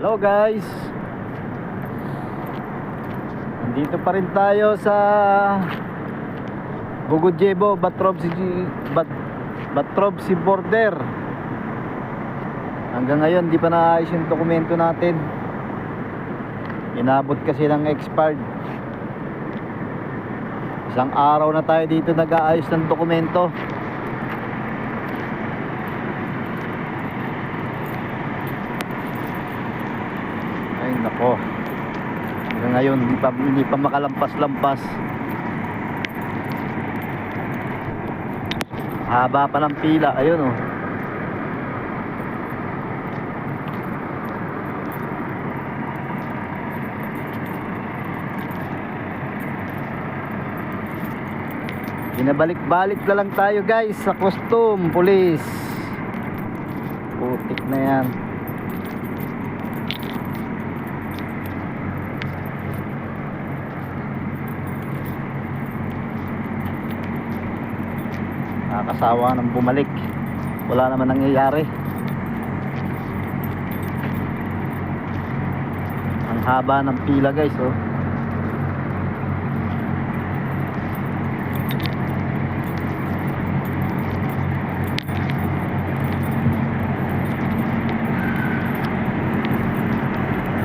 Hello guys, nandito pa rin tayo sa Bogojevo, Batrovci border. Hanggang ngayon di pa naayos yung dokumento natin. Inabot kasi ng expired. Isang araw na tayo dito nag-aayos ng dokumento. Ay nako, hanggang ngayon hindi pa makalampas-lampas. Haba pa ng pila, ayun oh. Binabalik-balik na lang tayo guys sa custom police. Putik na yan. Nakakasawa ng bumalik, wala naman nangyayari. Ang haba ng pila guys oh.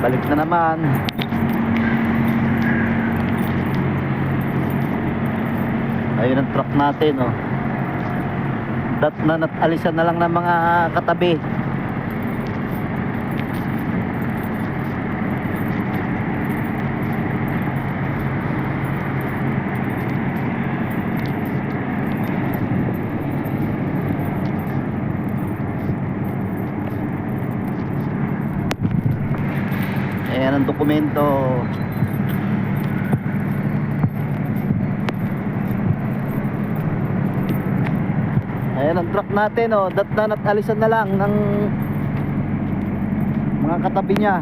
Balik na naman. Ayun ang truck natin oh. Alisan na lang ng mga katabi. Ayan ang dokumento. Ayan ang truck natin oh. Alisan na lang ng mga katabi niya.